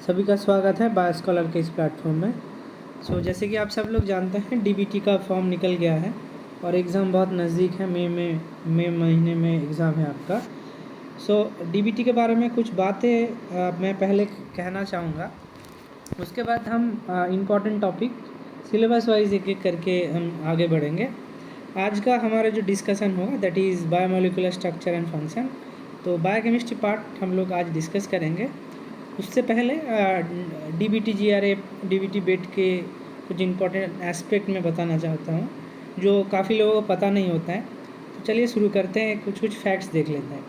सभी का स्वागत है बाय स्कॉलर के इस प्लेटफॉर्म में। जैसे कि आप सब लोग जानते हैं डीबीटी का फॉर्म निकल गया है और एग्ज़ाम बहुत नज़दीक है। मई महीने में एग्ज़ाम है आपका। डीबीटी के बारे में कुछ बातें मैं पहले कहना चाहूँगा, उसके बाद हम इम्पॉर्टेंट टॉपिक सिलेबस वाइज एक एक करके हम आगे बढ़ेंगे। आज का हमारा जो डिस्कशन होगा that is biomolecular structure and function. तो बायोकेमिस्ट्री पार्ट हम लोग आज डिस्कस करेंगे। उससे पहले डीबीटी जीआरएफ डीबीटी बेट के कुछ इम्पोर्टेंट एस्पेक्ट में बताना चाहता हूँ जो काफ़ी लोगों को पता नहीं होता है। तो चलिए शुरू करते हैं, कुछ फैक्ट्स देख लेते हैं।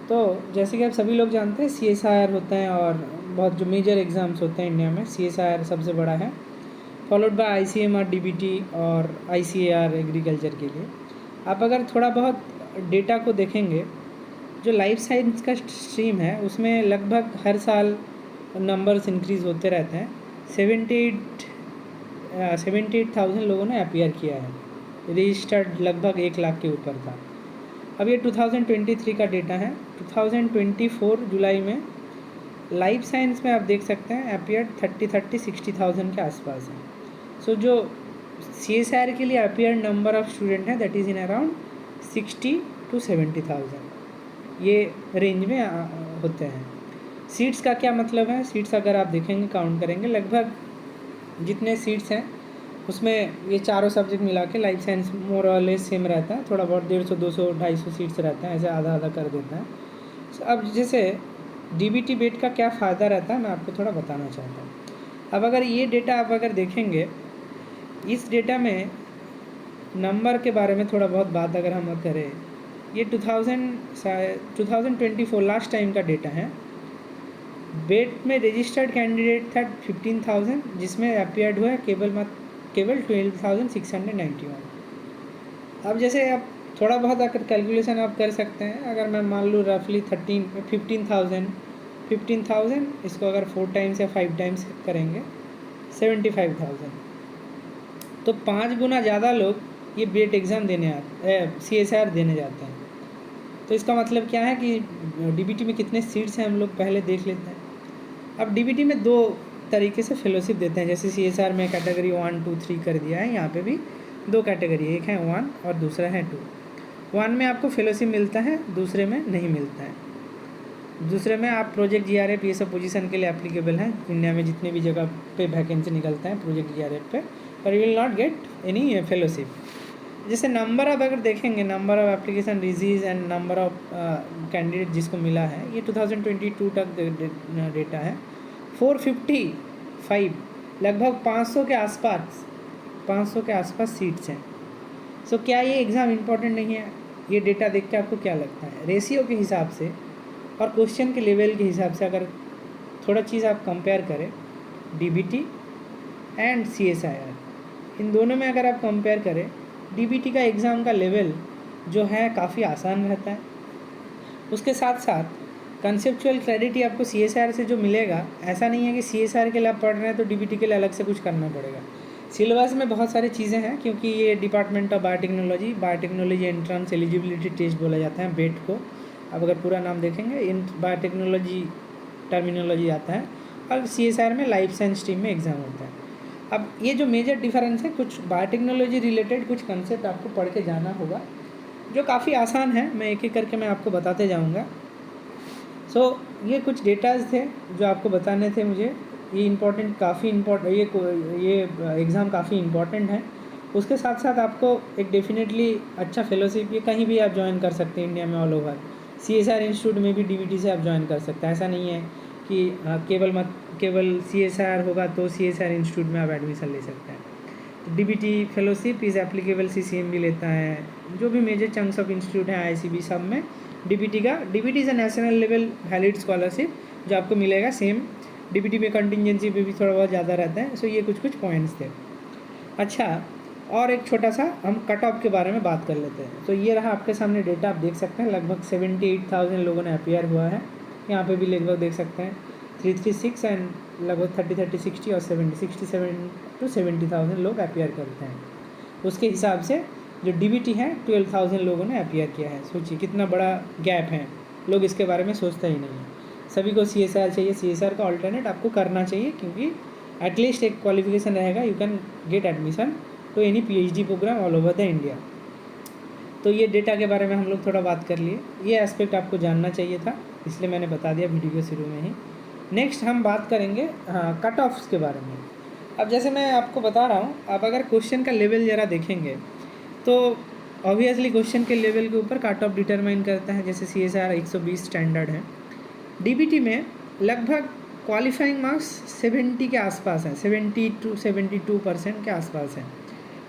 तो जैसे कि आप सभी लोग जानते हैं सीएसआईआर होता है और बहुत जो मेजर एग्ज़ाम्स होते हैं इंडिया में सीएसआईआर सबसे बड़ा है, फॉलोड बाय आईसीएमआर डीबीटी और आईसीएआर एग्रीकल्चर के लिए। आप अगर थोड़ा बहुत डेटा को देखेंगे, जो लाइफ साइंस का स्ट्रीम है उसमें लगभग हर साल नंबर्स इंक्रीज़ होते रहते हैं। 78,000 लोगों ने अपीयर किया है, रजिस्टर्ड लगभग 1 लाख के ऊपर था। अब ये 2023 का डेटा है। 2024 जुलाई में लाइफ साइंस में आप देख सकते हैं अपीयर 60,000 के आसपास है। जो सीएसआईआर के लिए अपीयर नंबर ऑफ स्टूडेंट है that is in around 60 to 70,000, ये रेंज में होते हैं। सीट्स का क्या मतलब है? सीट्स अगर आप देखेंगे काउंट करेंगे लगभग जितने सीट्स हैं उसमें ये चारों सब्जेक्ट मिला के लाइफ साइंस मोर और लेस सेम रहता है, थोड़ा बहुत 150, 200, 250 सीट्स रहते हैं, ऐसे आधा आधा कर देता है। अब जैसे डीबीटी बेट का क्या फ़ायदा रहता है मैं आपको थोड़ा बताना चाहता हूँ। अब अगर ये डेटा आप अगर देखेंगे, इस डेटा में नंबर के बारे में थोड़ा बहुत बात अगर हम करें, ये 2024 लास्ट टाइम का डेटा है। बेट में रजिस्टर्ड कैंडिडेट था 15,000, जिसमें अपीयर्ड हुआ है केवल 12,691। अब जैसे आप थोड़ा बहुत अगर कैलकुलेशन आप कर सकते हैं, अगर मैं मान लूँ रफली 15,000 इसको अगर 4 टाइम्स या 5 टाइम्स करेंगे 75,000, तो 5 गुना ज़्यादा लोग ये बेट एग्ज़ाम देने सीएसआईआर देने जाते हैं। तो इसका मतलब क्या है कि डीबीटी में कितने सीट्स हैं हम लोग पहले देख लेते हैं। अब डीबीटी में 2 तरीके से फेलोशिप देते हैं, जैसे सीएसआईआर में कैटेगरी 1, 2, 3 कर दिया है, यहाँ पे भी 2 कैटेगरी, एक है 1 और दूसरा है 2। 1 में आपको फेलोशिप मिलता है, दूसरे में नहीं मिलता है। दूसरे में आप प्रोजेक्ट जीआरएफ ये सब पोजीशन के लिए एप्लीकेबल हैं। इंडिया में जितने भी जगह पे वैकेंसी निकलता है प्रोजेक्ट जीआरएफ पे, पर you will not get any fellowship. जैसे नंबर ऑफ अगर देखेंगे, number of application received and number of candidate जिसको मिला है, ये 2022 तक डेटा है। 455 लगभग 500 के आसपास सीट्स हैं। क्या ये एग्ज़ाम इम्पोर्टेंट नहीं है? ये डेटा देख के आपको क्या लगता है? रेशियो के हिसाब से और क्वेश्चन के लेवल के हिसाब से अगर थोड़ा चीज़ आप कंपेयर करें, डीबीटी एंड सीएसआईआर, इन दोनों में अगर आप कंपेयर करें, डीबीटी का एग्ज़ाम का लेवल जो है काफ़ी आसान रहता है। उसके साथ साथ कंसेप्चुअल क्लैरिटी आपको सीएसआईआर से जो मिलेगा, ऐसा नहीं है कि सीएसआईआर के लिए आप पढ़ रहे हैं तो डीबीटी के लिए अलग से कुछ करना पड़ेगा। सिलेबस में बहुत सारी चीज़ें हैं, क्योंकि ये department of biotechnology entrance eligibility test बोला जाता है बेट को। अब अगर पूरा नाम देखेंगे इन बायोटेक्नोलॉजी टर्मिनोलॉजी आता है, और सीएसआईआर में लाइफ साइंस स्ट्रीम में एग्ज़ाम होता है। अब ये जो मेजर डिफरेंस है, कुछ बायोटेक्नोलॉजी रिलेटेड कुछ कंसेप्ट आपको पढ़ के जाना होगा जो काफ़ी आसान है, मैं एक एक करके मैं आपको बताते जाऊंगा। ये कुछ डेटाज थे जो आपको बताने थे मुझे। ये ये एग्ज़ाम काफ़ी इम्पोर्टेंट है। उसके साथ साथ आपको एक डेफिनेटली अच्छा फेलोशिप ये कहीं भी आप ज्वाइन कर सकते हैं इंडिया में, ऑल ओवर। सीएसआईआर इंस्टीट्यूट में भी डीबीटी से आप ज्वाइन कर सकते हैं। ऐसा नहीं है कि केवल सीएसआईआर होगा तो सीएसआईआर इंस्टीट्यूट में आप एडमिशन ले सकते हैं। तो DBT fellowship is applicable, CCM भी लेता है, जो भी मेजर चंक्स ऑफ इंस्टीट्यूट हैं आईआईसीबी सब में DBT is a national level valid scholarship जो आपको मिलेगा सेम। डीबीटी में कंटिजेंसी पे भी थोड़ा बहुत ज़्यादा रहता है। ये कुछ पॉइंट्स थे। अच्छा, और एक छोटा सा हम कट ऑफ के बारे में बात कर लेते हैं। ये रहा आपके सामने डेटा, आप देख सकते हैं लगभग 78,000 लोगों ने अपीयर हुआ है। यहाँ पे भी लगभग देख सकते हैं 336 एंड लगभग 30, 60 और 67 to 70,000 लोग अपीयर करते हैं। उसके हिसाब से जो डीबीटी है 12,000 लोगों ने अपीयर किया है। सोचिए कितना बड़ा गैप है, लोग इसके बारे में सोचते ही नहीं है। सभी को CSR चाहिए, CSR का ऑल्टरनेट आपको करना चाहिए, क्योंकि एटलीस्ट एक क्वालिफिकेशन रहेगा, you can get admission to any PhD programme all over the India. तो ये डेटा के बारे में हम लोग थोड़ा बात कर लिए, ये एस्पेक्ट आपको जानना चाहिए था, इसलिए मैंने बता दिया वीडियो के शुरू में ही। नेक्स्ट हम बात करेंगे कट ऑफ्स के बारे में। अब जैसे मैं आपको बता रहा हूँ, आप अगर क्वेश्चन का लेवल ज़रा देखेंगे तो ऑब्वियसली क्वेश्चन के लेवल के ऊपर कट ऑफ डिटरमाइन करता है। जैसे CSR 120 स्टैंडर्ड है, DBT में लगभग क्वालिफाइंग मार्क्स 70 के आसपास हैं, 70 to 72% के आसपास हैं।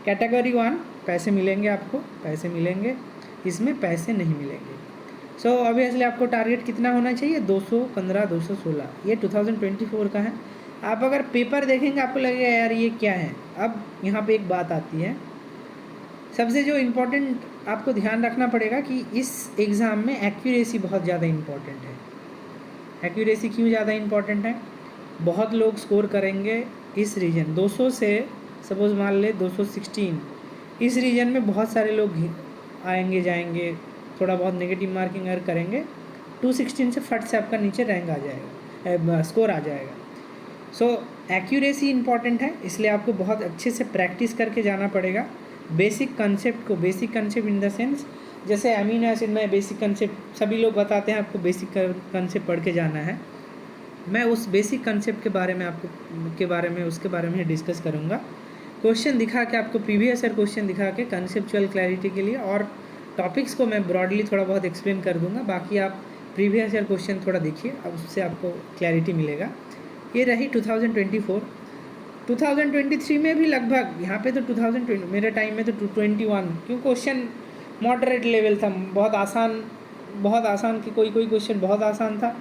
कैटेगरी 1 पैसे मिलेंगे, आपको पैसे मिलेंगे, इसमें पैसे नहीं मिलेंगे। सो ऑब्वियसली आपको टारगेट कितना होना चाहिए, 215, 216, ये 2024 का है। आप अगर पेपर देखेंगे आपको लगेगा यार ये क्या है। अब यहाँ पे एक बात आती है, सबसे जो इम्पोर्टेंट आपको ध्यान रखना पड़ेगा कि इस एग्ज़ाम में एक्यूरेसी बहुत ज़्यादा इम्पॉर्टेंट है। एक्यूरेसी क्यों ज़्यादा इम्पॉर्टेंट है, बहुत लोग स्कोर करेंगे इस रीजन 200 से, सपोज़ मान ले 216, इस रीजन में बहुत सारे लोग आएंगे जाएंगे, थोड़ा बहुत नेगेटिव मार्किंग अगर करेंगे 216 से फट से आपका नीचे रैंक आ जाएगा, स्कोर आ जाएगा। सो एक्यूरेसी इम्पॉर्टेंट है, इसलिए आपको बहुत अच्छे से प्रैक्टिस करके जाना पड़ेगा। बेसिक कंसेप्ट को, basic concept in the sense जैसे अमीनो एसिड में बेसिक कंसेप्ट सभी लोग बताते हैं आपको बेसिक कंसेप्ट पढ़ के जाना है, मैं उस बेसिक कंसेप्ट के बारे में उसके बारे में डिस्कस करूँगा। क्वेश्चन दिखा के आपको, प्रीवियस ईयर क्वेश्चन दिखा के कंसेप्चुअल क्लैरिटी के लिए, और टॉपिक्स को मैं ब्रॉडली थोड़ा बहुत एक्सप्लेन कर दूंगा। बाकी आप प्रीवियस ईयर क्वेश्चन थोड़ा देखिए, अब उससे आपको क्लैरिटी मिलेगा। ये रही 2024। 2023 में भी लगभग यहाँ पे तो 2020 मेरे टाइम में तो 221, क्यों क्वेश्चन मॉडरेट लेवल था, बहुत आसान कि कोई क्वेश्चन बहुत आसान था।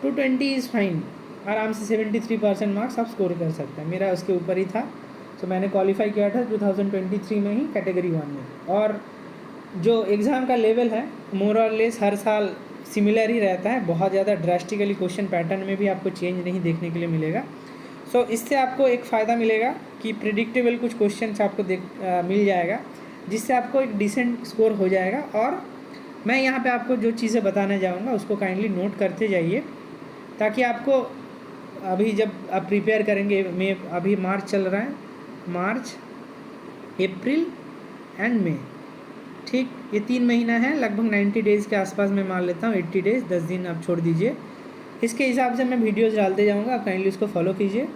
220 इज़ फाइन, आराम से 73% मार्क्स आप स्कोर कर सकते हैं। मेरा उसके ऊपर ही था, तो मैंने क्वालिफाई किया था 2023 में ही कैटेगरी 1 में। और जो एग्ज़ाम का लेवल है मोर और लेस हर साल सिमिलर ही रहता है, बहुत ज़्यादा ड्रास्टिकली क्वेश्चन पैटर्न में भी आपको चेंज नहीं देखने के लिए मिलेगा। सो इससे आपको एक फ़ायदा मिलेगा कि प्रिडिक्टेबल कुछ क्वेश्चन आपको मिल जाएगा, जिससे आपको एक डिसेंट स्कोर हो जाएगा। और मैं यहाँ पे आपको जो चीज़ें बताने जाऊँगा उसको काइंडली नोट करते जाइए, ताकि आपको अभी जब आप प्रिपेयर करेंगे, अभी मार्च चल रहा है, मार्च, अप्रैल एंड मई, ठीक, ये 3 महीना है, लगभग 90 डेज़ के आसपास मैं मान लेता हूँ, 80 डेज़, 10 दिन आप छोड़ दीजिए। इसके हिसाब से मैं वीडियोज़ डालते जाऊँगा, आप काइंडली उसको फॉलो कीजिए।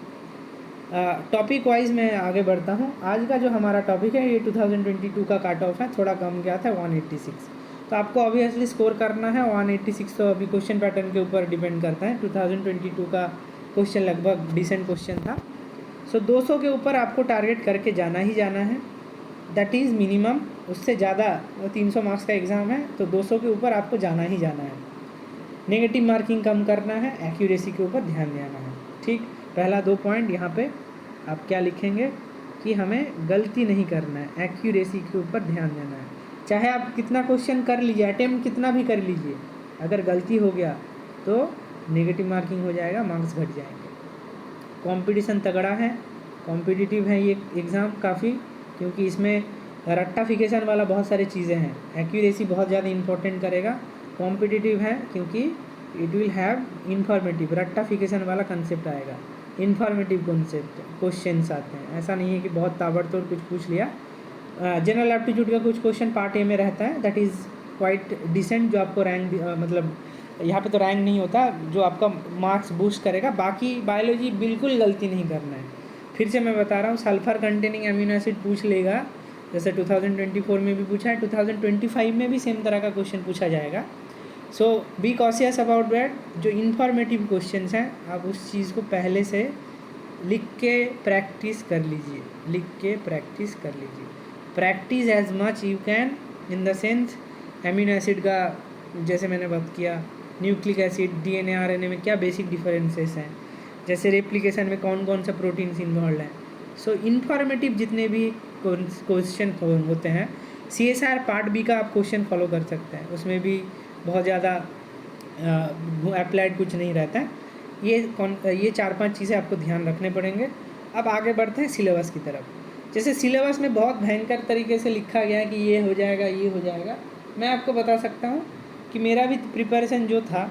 टॉपिक वाइज मैं आगे बढ़ता हूँ। आज का जो हमारा टॉपिक है ये 2022 का कट ऑफ है, थोड़ा कम गया था 186, तो आपको ऑब्वियसली स्कोर करना है 186। तो अभी क्वेश्चन पैटर्न के ऊपर डिपेंड करता है। 2022 का क्वेश्चन लगभग डिसेंट क्वेश्चन था। सो 200 के ऊपर आपको टारगेट करके जाना ही जाना है, दैट इज़ मिनिमम। उससे ज़्यादा, 300 मार्क्स का एग्ज़ाम है, तो 200 के ऊपर आपको जाना ही जाना है। नेगेटिव मार्किंग कम करना है, एक्यूरेसी के ऊपर ध्यान देना है, ठीक। पहला 2 पॉइंट यहाँ पे आप क्या लिखेंगे कि हमें गलती नहीं करना है, एक्यूरेसी के ऊपर ध्यान देना है। चाहे आप कितना क्वेश्चन कर लीजिए, अटेम्प्ट कितना भी कर लीजिए, अगर गलती हो गया तो नेगेटिव मार्किंग हो जाएगा, मार्क्स घट जाएंगे। कंपटीशन तगड़ा है, कॉम्पिटिटिव है ये एग्ज़ाम काफ़ी, क्योंकि इसमें रट्टाफिकेशन वाला बहुत सारी चीज़ें हैं। एक्यूरेसी बहुत ज़्यादा इंपॉर्टेंट करेगा। कॉम्पिटिटिव है क्योंकि इट विल हैव इन्फॉर्मेटिव, रट्टाफिकेशन वाला कंसेप्ट आएगा, इन्फॉर्मेटिव कॉन्सेप्ट क्वेश्चंस आते हैं। ऐसा नहीं है कि बहुत ताबड़तोड़ कुछ पूछ लिया। जनरल एप्टीट्यूड का कुछ क्वेश्चन पार्ट ए में रहता है, दैट इज़ क्वाइट डिसेंट, जो आपको रैंक मतलब यहाँ पे तो रैंक नहीं होता, जो आपका मार्क्स बूस्ट करेगा। बाकी बायोलॉजी बिल्कुल गलती नहीं करना है। फिर से मैं बता रहा हूँ, सल्फर कंटेनिंग अमीनो एसिड पूछ लेगा, जैसे 2024 में भी पूछा है, 2025 में भी सेम तरह का क्वेश्चन पूछा जाएगा। सो बी कॉशियस अबाउट दैट। जो इन्फॉर्मेटिव क्वेश्चंस हैं, आप उस चीज़ को पहले से लिख के प्रैक्टिस कर लीजिए, practice as much you can, in the sense amino acid का जैसे मैंने बात किया, न्यूक्लिक एसिड, डीएनए आरएनए में क्या बेसिक डिफरेंसेस हैं, जैसे रेप्लिकेशन में कौन कौन सा प्रोटीन्स इन्वॉल्व हैं। सो इन्फॉर्मेटिव जितने भी क्वेश्चन होते हैं, CSR पार्ट बी का आप क्वेश्चन फॉलो कर सकते हैं, उसमें भी बहुत ज़्यादा अप्लाइड कुछ नहीं रहता है। ये 4-5 चीज़ें आपको ध्यान रखने पड़ेंगे। अब आगे बढ़ते हैं सिलेबस की तरफ। जैसे सिलेबस में बहुत भयंकर तरीके से लिखा गया है कि ये हो जाएगा, ये हो जाएगा। मैं आपको बता सकता हूँ कि मेरा भी प्रिपरेशन जो था,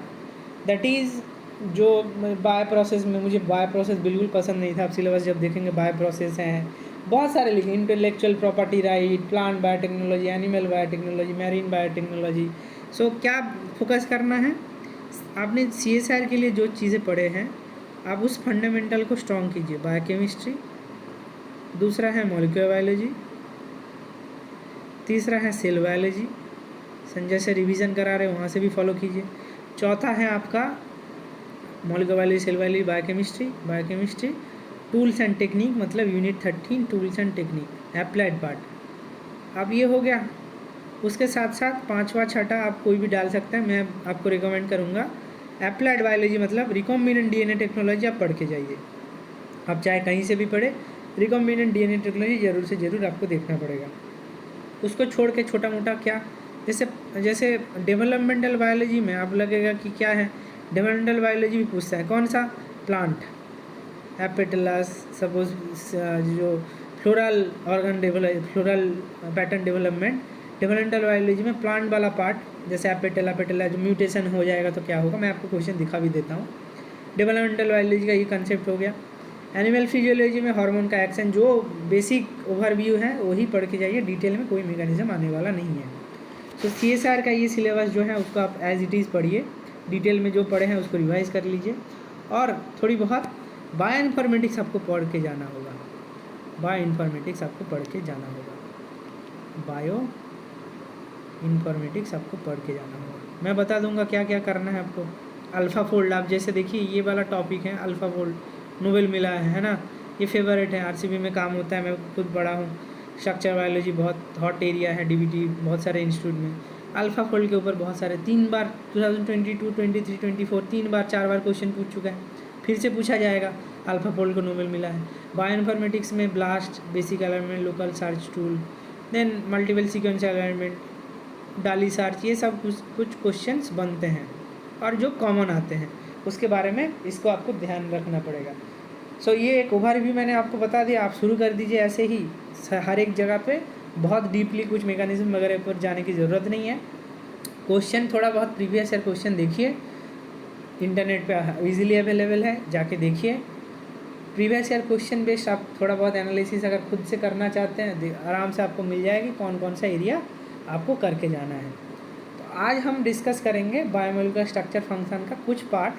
दैट इज़ जो बाय प्रोसेस में, मुझे बाय प्रोसेस बिल्कुल पसंद नहीं था। आप सिलेबस जब देखेंगे बाय प्रोसेस हैं बहुत सारे लिखे, intellectual property right, plant biotechnology, animal biotechnology, marine biotechnology. So क्या फोकस करना है, आपने CSR के लिए जो चीज़ें पढ़े हैं आप उस फंडामेंटल को स्ट्रॉन्ग कीजिए। बायोकेमिस्ट्री, दूसरा है मॉलिक्यूलर बायोलॉजी, तीसरा है सेल बायोलॉजी, संजय से रिवीजन करा रहे वहाँ से भी फॉलो कीजिए। चौथा है आपका molecular biology, cell biology, biochemistry, tools and technique, मतलब unit 13 tools and technique, applied part. अब ये हो गया। उसके साथ साथ पांचवा छठा आप कोई भी डाल सकते हैं, मैं आपको रिकमेंड करूँगा अप्लाइड बायोलॉजी, मतलब रिकॉम्बिनेंट DNA टेक्नोलॉजी आप पढ़ के जाइए। आप चाहे कहीं से भी पढ़े, रिकॉम्बिनेंट DNA टेक्नोलॉजी ज़रूर से ज़रूर आपको देखना पड़ेगा। उसको छोड़ के छोटा मोटा क्या, जैसे डेवलपमेंटल बायोलॉजी में आप लगेगा कि क्या है, डेवलपमेंटल बायोलॉजी भी पूछता है कौन सा, प्लांट एपिटलस, सपोज जो floral organ floral pattern developmental biology में प्लांट वाला पार्ट, जैसे एपिटला जो म्यूटेशन हो जाएगा तो क्या होगा, मैं आपको क्वेश्चन दिखा भी देता हूँ। डेवलपमेंटल बायोलॉजी का ये कंसेप्ट हो गया। एनिमल फिजियोलॉजी में हार्मोन का एक्शन, जो बेसिक ओवरव्यू है वही पढ़ के जाइए, डिटेल में कोई मैकेनिज्म आने वाला नहीं है। तो CSR का ये सिलेबस जो है उसको आप एज इट इज़ पढ़िए, डिटेल में जो पढ़े हैं उसको रिवाइज कर लीजिए, और थोड़ी बहुत बायो इन्फॉर्मेटिक्स आपको पढ़ के जाना होगा। बायो इन्फॉर्मेटिक्स आपको पढ़ के जाना होगा। मैं बता दूंगा क्या क्या करना है आपको। अल्फ़ा फोल्ड, आप जैसे देखिए ये वाला टॉपिक है अल्फ़ा फोल्ड, नोबेल मिला है ना, ये फेवरेट है, RCB में काम होता है, मैं खुद पढ़ा हूँ। स्ट्रक्चर बायोलॉजी बहुत हॉट एरिया है, DBT बहुत सारे इंस्टीट्यूट में। अल्फ़ा फोल्ड के ऊपर बहुत सारे 3 बार 2022, 23, 24 3 बार 4 बार क्वेश्चन पूछ चुका है, फिर से पूछा जाएगा। अल्फ़ा फोल्ड को नोबेल मिला है। बायो इन्फॉर्मेटिक्स में BLAST, basic alignment, local search tool, then multiple sequence alignment, Dali search, ये सब कुछ क्वेश्चंस बनते हैं और जो कॉमन आते हैं उसके बारे में इसको आपको ध्यान रखना पड़ेगा। सो ये एक ओवरव्यू मैंने आपको बता दिया, आप शुरू कर दीजिए ऐसे ही हर एक जगह पे, बहुत डीपली कुछ मैकेनिज्म वगैरह पर जाने की ज़रूरत नहीं है। क्वेश्चन थोड़ा बहुत प्रीवियस ईयर क्वेश्चन देखिए, इंटरनेट पे इजीली अवेलेबल है, जाके देखिए। प्रीवियस ईयर क्वेश्चन बेस्ड आप थोड़ा बहुत एनालिसिस अगर खुद से करना चाहते हैं आराम से आपको मिल जाएगी कौन कौन सा एरिया आपको करके जाना है। तो आज हम डिस्कस करेंगे बायोमोलिकुलर स्ट्रक्चर फंक्शन का कुछ पार्ट।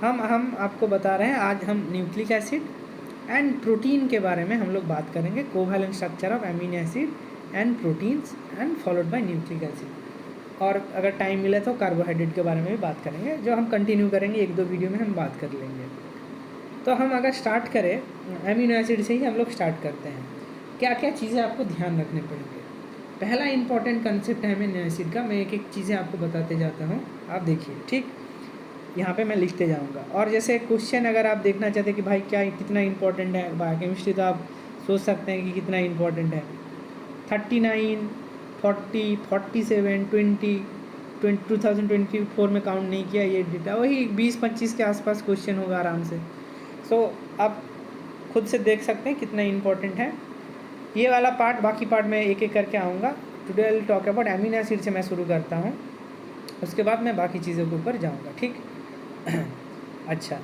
हम आपको बता रहे हैं आज हम न्यूक्लिक एसिड एंड प्रोटीन के बारे में हम लोग बात करेंगे, covalent structure of amino acid and proteins and followed by nucleic acid. और अगर टाइम मिले तो कार्बोहाइड्रेट के बारे में भी बात करेंगे, जो हम कंटिन्यू करेंगे, एक दो वीडियो में हम बात कर लेंगे। तो हम अगर स्टार्ट करें अमीनो एसिड से ही हम लोग स्टार्ट करते हैं। क्या क्या चीज़ें आपको ध्यान रखने पड़ेंगे। पहला इंपॉर्टेंट कंसेप्ट है अमीनो एसिड का, मैं एक एक चीज़ें आपको बताते जाता हूँ, आप देखिए ठीक। यहाँ पे मैं लिखते जाऊँगा, और जैसे क्वेश्चन अगर आप देखना चाहते हैं कि भाई क्या कितना इंपॉर्टेंट है बायोकेमिस्ट्री, तो आप सोच सकते हैं कि कितना इंपॉर्टेंट है। 39, 40, 47, 20, 2024 में काउंट नहीं किया ये डेटा, वही 20-25 के आसपास क्वेश्चन होगा आराम से। सो आप खुद से देख सकते हैं कितना इंपॉर्टेंट है ये वाला पार्ट। बाकी पार्ट मैं एक एक करके आऊँगा। Today I will talk about amino acid से मैं शुरू करता हूँ, उसके बाद मैं बाकी चीज़ों के ऊपर जाऊँगा, ठीक। अच्छा,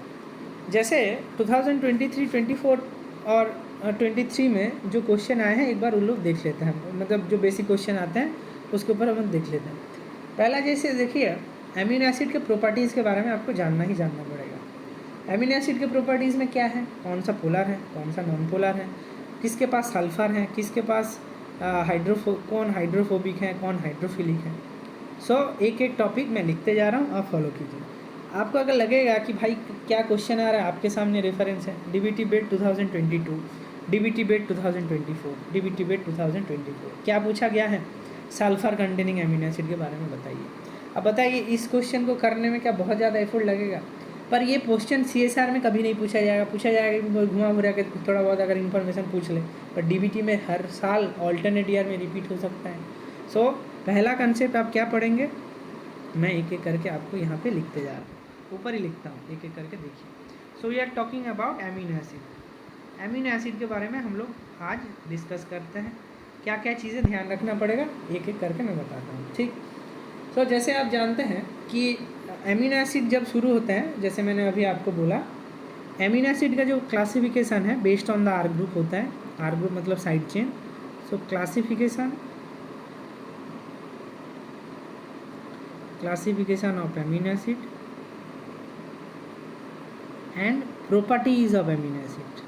जैसे 2023-24 और 23 में जो क्वेश्चन आए हैं एक बार उन लोग देख लेते हैं, मतलब जो बेसिक क्वेश्चन आते हैं उसके ऊपर हम देख लेते हैं। पहला जैसे देखिए अमीनो एसिड के प्रॉपर्टीज़ के बारे में आपको जानना ही जानना पड़ेगा। अमीनो एसिड के प्रॉपर्टीज़ में क्या है, कौन सा पोलर है, कौन सा नॉन पोलर है, किसके पास सल्फ़र है, किसके पास कौन हाइड्रोफोबिक है, कौन हाइड्रोफिलिक है। सो एक एक टॉपिक मैं लिखते जा रहा हूँ, आप फॉलो कीजिए। आपको अगर लगेगा कि भाई क्या क्वेश्चन आ रहा है, आपके सामने रेफरेंस है DBT बेट 2022, DBT बेट 2024, DBT बेट 2024। क्या पूछा गया है, सल्फ़र कंटेनिंग अमीनो एसिड के बारे में बताइए। अब बताइए इस क्वेश्चन को करने में क्या बहुत ज़्यादा एफर्ट लगेगा, पर ये क्वेश्चन CSR में कभी नहीं पूछा जाएगा कि घुमा फिरा के थोड़ा बहुत अगर इन्फॉर्मेशन पूछ ले, पर DBT में हर साल ऑल्टरनेट ईयर में रिपीट हो सकता है। सो पहला कंसेप्ट आप क्या पढ़ेंगे, मैं एक एक करके आपको यहाँ पे लिखते जा रहा हूँ, ऊपर ही लिखता हूँ, एक एक करके देखिए। So we are talking about amino acid. Amino acid के बारे में हम लोग आज डिस्कस करते हैं, क्या क्या चीज़ें ध्यान रखना पड़ेगा एक एक करके मैं बताता हूँ, ठीक। सो जैसे आप जानते हैं कि एमिनो एसिड जब शुरू होता है, जैसे मैंने अभी आपको बोला, एमिनो एसिड का जो क्लासिफिकेशन है based on the R group होता है। आर ग्रुप मतलब side chain. So classification of amino acid and properties of amino acid.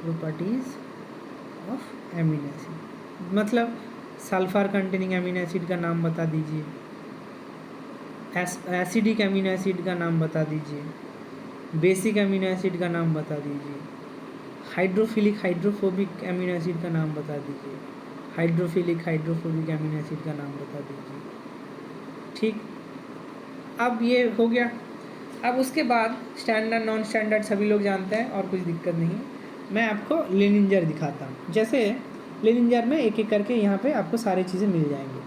Properties of amino acid मतलब सल्फर कंटेनिंग एमिनो एसिड का नाम बता दीजिए, एसिडिक एमिनो एसिड का नाम बता दीजिए, बेसिक एमिनो एसिड का नाम बता दीजिए, हाइड्रोफिलिक हाइड्रोफोबिक एमिनो एसिड का नाम बता दीजिए, हाइड्रोफिलिक हाइड्रोफोबिक एमिनो एसिड का नाम बता दीजिए। ठीक, अब ये हो गया। अब उसके बाद स्टैंडर्ड नॉन स्टैंडर्ड सभी लोग जानते हैं और कुछ दिक्कत नहीं है। मैं आपको लिनिंजर दिखाता हूँ। जैसे लिनिंजर में एक एक करके यहाँ पे आपको सारी चीज़ें मिल जाएंगी।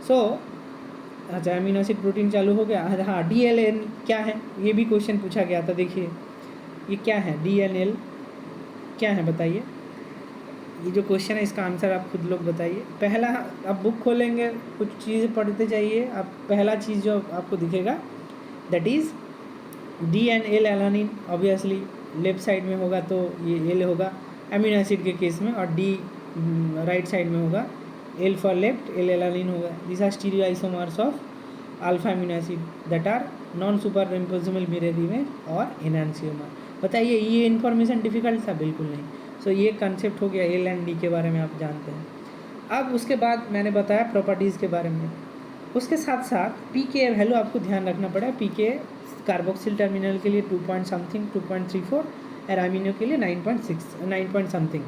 सो अच्छा, एमिनो एसिड प्रोटीन चालू हो गया। हाँ, DNL क्या है, ये भी क्वेश्चन पूछा गया था। देखिए ये क्या है, DNL क्या है बताइए। ये जो क्वेश्चन है इसका आंसर आप खुद लोग बताइए। पहला, आप बुक खोलेंगे, कुछ चीज़ पढ़ते जाइए, आप पहला चीज़ जो आपको दिखेगा that is DNL alanine. Obviously left side में होगा तो ये L होगा एमिनो एसिड के केस में, और D राइट साइड में होगा, L for left, L alanine होगा। This are stereo isomers of alpha amino acid that are non superimposable mirror image और एनांसियोमर। बताइए ये इन्फॉर्मेशन डिफिकल्ट था? बिल्कुल नहीं। सो ये कंसेप्ट हो गया L एंड D के बारे में, आप जानते हैं। अब उसके बाद मैंने बताया प्रॉपर्टीज़ के बारे में। उसके साथ साथ pKa वैल्यू आपको ध्यान रखना पड़ेगा। pKa कार्बोक्सिल टर्मिनल के लिए 2 पॉइंट समथिंग 2.34 और अमीनो के लिए 9 पॉइंट समथिंग।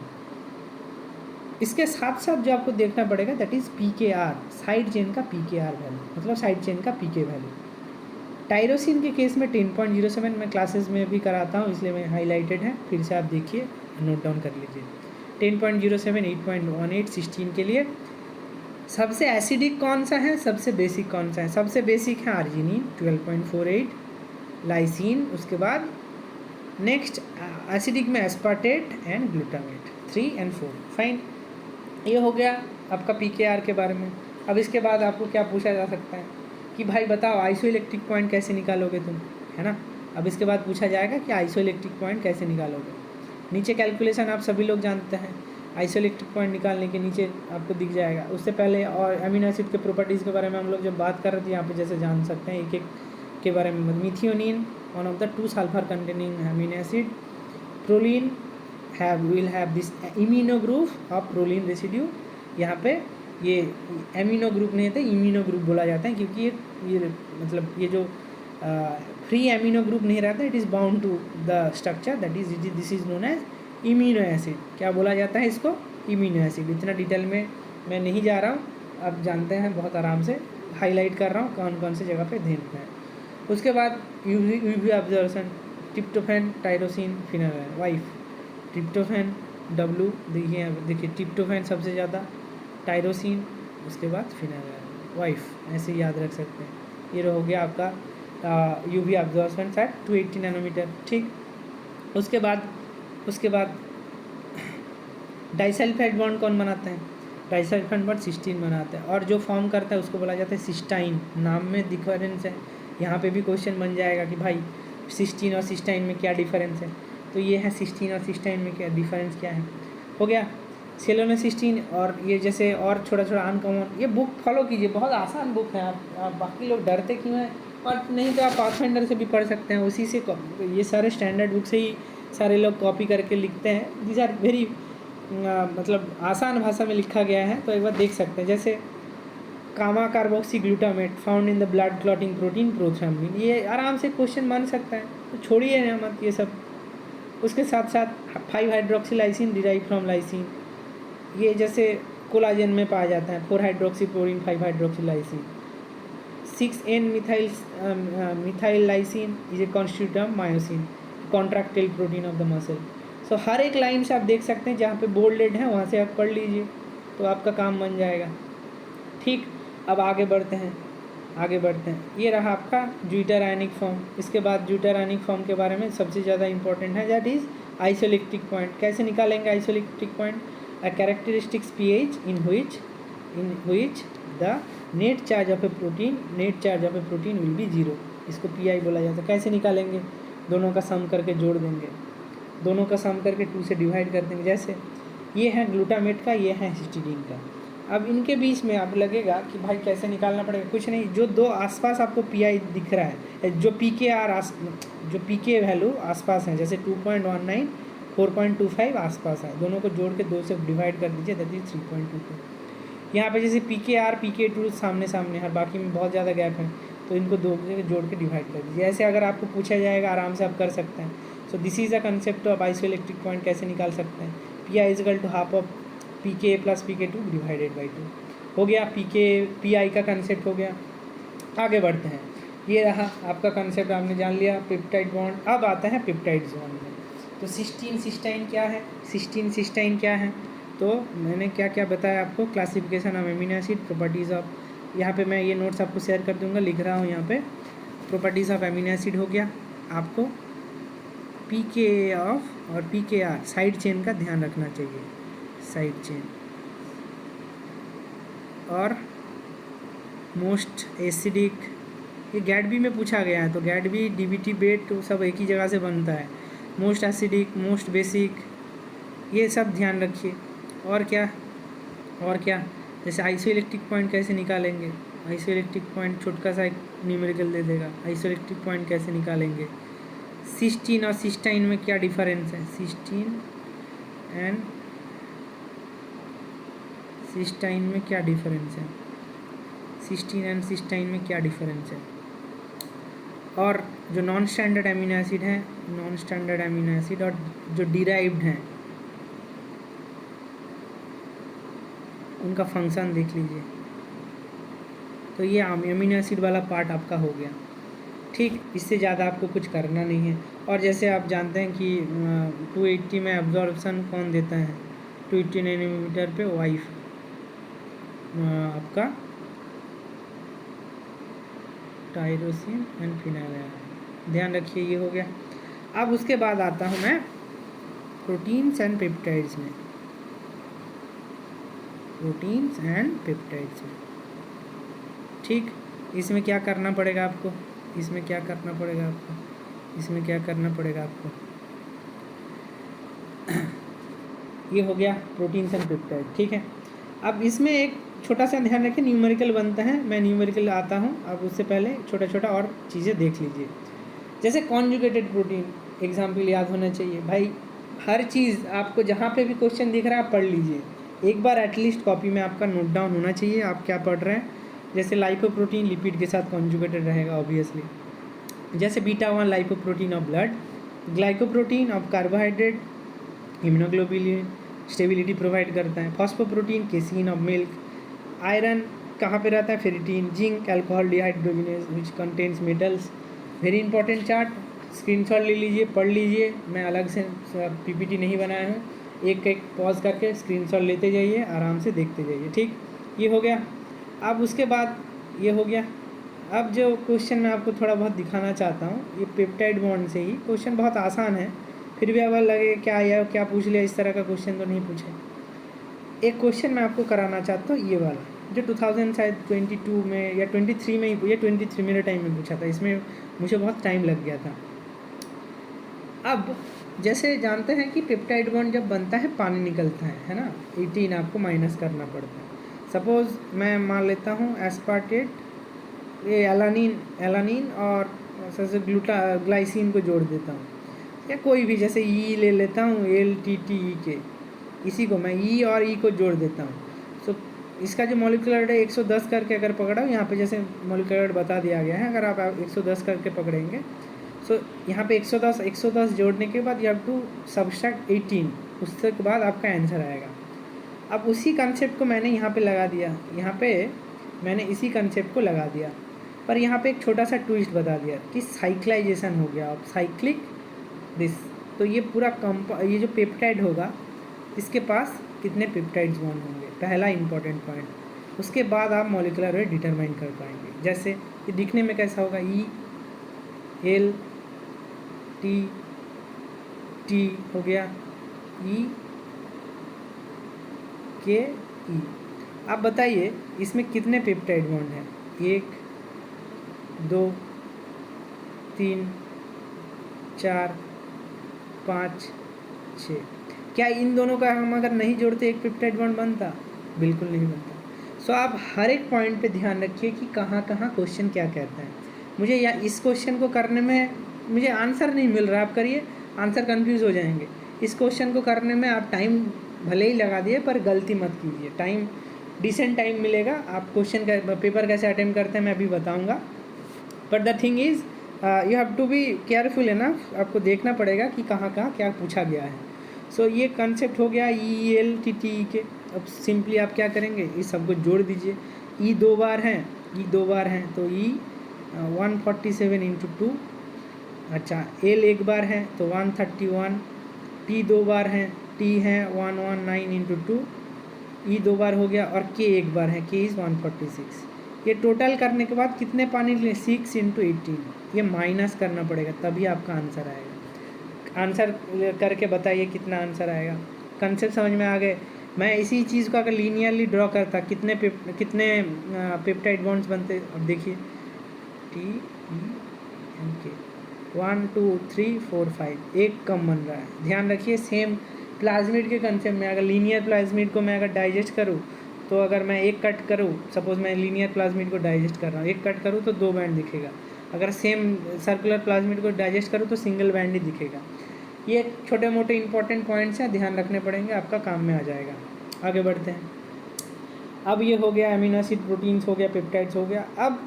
इसके साथ साथ जो आपको देखना पड़ेगा that is pKr, side chain का pKr वैल्यू, मतलब साइड चेन का pK वैल्यू। टायरोसिन के केस में 10.07 मैं क्लासेस में भी कराता हूँ, इसलिए मैं हाईलाइटेड है, फिर से आप देखिए, नोट डाउन कर लीजिए। 10.07, 8.18 16 के लिए। सबसे एसिडिक कौन सा है, सबसे बेसिक कौन सा है? सबसे बेसिक है आर्जिनिन 12.48, लाइसिन, उसके बाद नेक्स्ट एसिडिक में एस्पार्टेट एंड ग्लूटामेट 3 और 4। फाइन, ये हो गया आपका pKr के बारे में। अब इसके बाद आपको क्या पूछा जा सकता है कि भाई बताओ आइसोइलेक्ट्रिक पॉइंट कैसे निकालोगे तुम, है ना। अब इसके बाद पूछा जाएगा कि आइसोइलेक्ट्रिक पॉइंट कैसे निकालोगे। नीचे कैलकुलेशन आप सभी लोग जानते हैं, आइसोइलेक्ट्रिक पॉइंट निकालने के नीचे आपको दिख जाएगा। उससे पहले और अमीनो एसिड के प्रॉपर्टीज़ के बारे में हम लोग जब बात कर रहे थे, यहाँ पे जैसे जान सकते हैं एक एक के बारे में। Methionine, one of the 2 sulphur containing amino acid. Proline will have this immuno group of proline residue. यहाँ पे ये एमिनो ग्रुप नहीं होता, इम्यूनो ग्रुप बोला जाता है, क्योंकि ये मतलब ये जो फ्री एमिनो ग्रुप नहीं रहता, it is bound to the structure that is this is known as imino acid. क्या बोला जाता है इसको? Immuno acid. इतना डिटेल में मैं नहीं जा रहा हूँ, आप जानते हैं, बहुत आराम से हाईलाइट कर रहा हूँ कौन कौन सी जगह पे ध्यान रखना है। उसके बाद UV observation, tryptophan, tyrosine, phenyl wife. Tryptophan W देखिए ट्रिप्टोफैन सबसे ज़्यादा, टायरोसिन, उसके बाद फिनाइल वाइफ, ऐसे याद रख सकते हैं। ये हो गया आपका यूवी ऑब्जर्वेशन एट 280 नैनोमीटर। ठीक, उसके बाद डाइसल्फाइड बॉन्ड कौन बनाता है? डाइसल्फाइड बॉन्ड सिस्टीन बनाता है, और जो फॉर्म करता है उसको बोला जाता है सिस्टाइन। नाम में डिफरेंस है, यहाँ पे भी क्वेश्चन बन जाएगा कि भाई सिस्टीन और सिस्टाइन में क्या डिफरेंस है, तो ये है सिस्टीन और सिस्टाइन में क्या डिफरेंस क्या है। हो गया सेलोनोसिस्टीन। और ये जैसे और छोटा छोटा अनकॉमन, ये बुक फॉलो कीजिए, बहुत आसान बुक है। आप बाकी लोग डरते क्यों हैं? और नहीं तो आप पाथफाइंडर से भी पढ़ सकते हैं, उसी से ये सारे स्टैंडर्ड बुक से ही सारे लोग कॉपी करके लिखते हैं। दीज आर वेरी मतलब आसान भाषा में लिखा गया है, तो एक बार देख सकते हैं। जैसे gamma carboxy glutamate found in the blood clotting protein prothrombin, ये आराम से क्वेश्चन बन सकता है, तो छोड़िए ना मत ये सब। उसके साथ साथ 5 हाइड्रोक्सीलाइसिन डिराइव फ्रॉम लाइसिन, ये जैसे कोलाजन में पाया जाता है। 4 hydroxyproline 5 hydroxylysine. 6N methyl lysine is a constitute of myosin, contractile protein of the muscle. So हर एक लाइन से आप देख सकते हैं, जहाँ पे बोल्डेड है वहाँ से आप पढ़ लीजिए, तो आपका काम बन जाएगा। ठीक, अब आगे बढ़ते हैं। ये रहा आपका ज्यूटर आयनिक फॉर्म। इसके बाद ज्यूटर आयनिक फॉर्म के बारे में सबसे ज़्यादा इंपॉर्टेंट है, दैट इज़ आइसोइलेक्ट्रिक पॉइंट। कैसे निकालेंगे isoelectric point? A characteristics pH in which the net charge of a protein will be 0। इसको पीआई बोला जाता है। कैसे निकालेंगे? दोनों का सम करके जोड़ देंगे, दोनों का सम करके 2 से डिवाइड कर देंगे। जैसे ये है ग्लूटामेट का, ये है हिस्टीडीन का। अब इनके बीच में आप लगेगा कि भाई कैसे निकालना पड़ेगा। कुछ नहीं, जो दो आसपास आपको पीआई दिख रहा है, जो पीके वैल्यू आसपास है, जैसे 2.19 4.25 आसपास है, दोनों को जोड़ के 2 से डिवाइड कर दीजिए, दैट इज 3.22। यहाँ पे जैसे PK सामने सामने है, बाकी में बहुत ज़्यादा गैप है, तो इनको 2 से जोड़ के डिवाइड कर दीजिए। ऐसे अगर आपको पूछा जाएगा आराम से आप कर सकते हैं। So this is a concept of isoelectric point. कैसे निकाल सकते हैं? PI is equal to half of PK plus PK2 divided by 2 हो गया। PI का कंसेप्ट हो गया। आगे बढ़ते हैं। ये रहा आपका कंसेप्ट, आपने जान लिया पेप्टाइड बॉन्ड। अब आता है पेप्टाइड बॉन्ड में। तो सिस्टीन क्या है? सिस्टीन क्या है? तो मैंने क्या क्या बताया आपको, classification of amino acid, properties of, यहाँ पे मैं ये नोट्स आपको शेयर कर दूंगा, लिख रहा हूँ यहाँ पे। प्रॉपर्टीज़ ऑफ एमिनो एसिड हो गया। आपको PK ऑफ और PKR साइड चेन का ध्यान रखना चाहिए, साइड चेन। और मोस्ट एसिडिक, ये गैडबी में पूछा गया है, तो गैडबी DBT बेट सब एक ही जगह से बनता है। मोस्ट एसिडिक, मोस्ट बेसिक, ये सब ध्यान रखिए। और क्या जैसे आइसोइलेक्ट्रिक पॉइंट कैसे निकालेंगे? आइसोइलेक्ट्रिक पॉइंट छोटका सा एक न्यूमेरिकल दे देगा। आइसोइलेक्ट्रिक पॉइंट कैसे निकालेंगे? सिस्टीन और सिस्टाइन में क्या डिफरेंस है? सिस्टाइन में क्या डिफरेंस है? सिस्टीन एंड सिस्टाइन में क्या डिफरेंस है? और जो नॉन स्टैंडर्ड एमिनो एसिड है, नॉन स्टैंडर्ड एमिनो एसिड और जो डिराइव्ड हैं, उनका फंक्शन देख लीजिए। तो ये एमिनो एसिड वाला पार्ट आपका हो गया। ठीक, इससे ज़्यादा आपको कुछ करना नहीं है। और जैसे आप जानते हैं कि 280 में एब्जॉर्प्शन कौन देता है? 280 नैनोमीटर पे वाइफ आपका टायरोसिन एंड फिनाइल, ध्यान रखिए। ये हो गया। अब उसके बाद आता हूँ मैं प्रोटीन्स एंड पेप्टाइड्स में। प्रोटीन्स एंड पेप्टाइड्स में, ठीक, इसमें क्या करना पड़ेगा आपको? इसमें क्या करना पड़ेगा आपको? ये हो गया प्रोटीन्स एंड पेप्टाइड, ठीक है। अब इसमें एक छोटा सा ध्यान रखें, न्यूमेरिकल बनता है, मैं न्यूमेरिकल आता हूँ। अब उससे पहले छोटा छोटा और चीज़ें देख लीजिए। जैसे कॉन्जुगेटेड प्रोटीन, एग्जाम्पल याद होना चाहिए भाई। हर चीज़ आपको जहाँ पे भी क्वेश्चन दिख रहा है आप पढ़ लीजिए एक बार, एटलीस्ट कॉपी में आपका नोट डाउन होना चाहिए आप क्या पढ़ रहे हैं। जैसे लाइपोप्रोटीन लिपिड के साथ कॉन्जुगेटेड रहेगा ऑब्वियसली। जैसे beta 1 lipoprotein of blood, glycoprotein of carbohydrate, haemoglobin stability provide करता है। फॉस्फोप्रोटीन केसीन ऑफ मिल्क। आयरन कहाँ पे रहता है? Ferritin. Zinc alcohol dehydrogenase which contains metals. Very important chart, screenshot ले लीजिए, पढ़ लीजिए। मैं अलग से PPT नहीं बनाया हूँ, एक एक पॉज करके स्क्रीनशॉट लेते जाइए, आराम से देखते जाइए, ठीक। ये हो गया। अब उसके बाद ये हो गया। अब जो क्वेश्चन मैं आपको थोड़ा बहुत दिखाना चाहता हूँ, ये पेप्टाइड बॉन्ड से ही क्वेश्चन बहुत आसान है, फिर भी अगर लगे क्या पूछ लिया, इस तरह का क्वेश्चन तो नहीं पूछे। एक क्वेश्चन मैं आपको कराना चाहता हूँ, ये वाला जो 2022 में या 23 में ही, ये 23 मेरे टाइम में पूछा था, इसमें मुझे बहुत टाइम लग गया था। अब जैसे जानते हैं कि पेप्टाइड बॉन्ड जब बनता है पानी निकलता है ना, 18 आपको माइनस करना पड़ता है। सपोज़ मैं मान लेता हूँ एस्पार्टेट, ये एलानीन और जैसे ग्लाइसिन को जोड़ देता हूँ, या कोई भी, जैसे ई ले लेता हूँ, LTTE, इसी को मैं ई और ई को जोड़ देता हूँ। सो इसका जो मॉलिक्यूलर वेट है 110 करके अगर पकड़ा हो, यहाँ पे जैसे मॉलिक्यूलर वेट बता दिया गया है, अगर आप 110 करके पकड़ेंगे, सो यहाँ पे 110 जोड़ने के बाद यू हैव टू सब्सट्रैक्ट 18, उसके बाद आपका आंसर आएगा। अब उसी कंसेप्ट को मैंने यहाँ पे लगा दिया, यहाँ पे मैंने इसी कंसेप्ट को लगा दिया, पर यहाँ पे एक छोटा सा ट्विस्ट बता दिया कि साइक्लाइजेशन हो गया, अब साइक्लिक दिस। तो ये पूरा ये जो पेप्टाइड होगा, इसके पास कितने पेप्टाइड्स बॉन्ड होंगे, पहला इंपॉर्टेंट पॉइंट। उसके बाद आप मॉलिक्यूलर वेट डिटरमाइन कर पाएंगे। जैसे ये दिखने में कैसा होगा, ELTT हो गया, EKE। आप बताइए इसमें कितने पेप्टाइड बॉन्ड हैं? 1 2 3 4 5 6। क्या इन दोनों का हम अगर नहीं जोड़ते एक पेप्टाइड बॉन्ड बनता? बिल्कुल नहीं बनता। सो आप हर एक पॉइंट पे ध्यान रखिए कि कहाँ कहाँ क्वेश्चन क्या कहता है। मुझे या इस क्वेश्चन को करने में मुझे आंसर नहीं मिल रहा, आप करिए, आंसर कंफ्यूज हो जाएंगे। इस क्वेश्चन को करने में आप टाइम भले ही लगा दिए पर गलती मत कीजिए, टाइम डिसेंट टाइम मिलेगा। आप क्वेश्चन का पेपर कैसे अटेम्प्ट करते हैं मैं अभी बताऊँगा, but the thing is you have to be careful enough. आपको देखना पड़ेगा कि कहाँ कहाँ क्या पूछा गया है। सो ये कंसेप्ट हो गया ELTT के। अब सिंपली आप क्या करेंगे, इस सबको जोड़ दीजिए। ई 2 बार हैं, तो ई 147 इंटू 2। अच्छा, एल 1 बार है तो 131। टी 2 बार हैं, टी है 119 इंटू 2। ई 2 बार हो गया और के 1 बार है, के इज़ 146। ये टोटल करने के बाद कितने पानी ले? 6 इंटू 18। ये माइनस करना पड़ेगा तभी आपका आंसर आएगा। आंसर करके बताइए कितना आंसर आएगा। कंसेप्ट समझ में आ गए? मैं इसी चीज़ को अगर लीनियरली ड्रॉ करता कितने पेप्टाइड बॉन्ड्स बनते? अब देखिए TEMK 1 2 3 4 5, एक कम बन रहा है। ध्यान रखिए सेम प्लाज्मिड के कंसेप्ट में अगर लीनियर प्लाज्मिड को मैं अगर डाइजेस्ट करूँ तो अगर मैं एक कट करूँ, सपोज़ मैं लीनियर प्लाज्मिड को डाइजेस्ट कर रहा हूँ, एक कट करूँ तो 2 बैंड दिखेगा। अगर सेम सर्कुलर प्लाज्मिड को डाइजेस्ट करूँ तो सिंगल बैंड ही दिखेगा। ये छोटे मोटे इंपॉर्टेंट पॉइंट्स हैं, ध्यान रखने पड़ेंगे, आपका काम में आ जाएगा। आगे बढ़ते हैं। अब ये हो गया अमीनो एसिड, प्रोटीन्स हो गया, पेप्टाइड्स हो गया। अब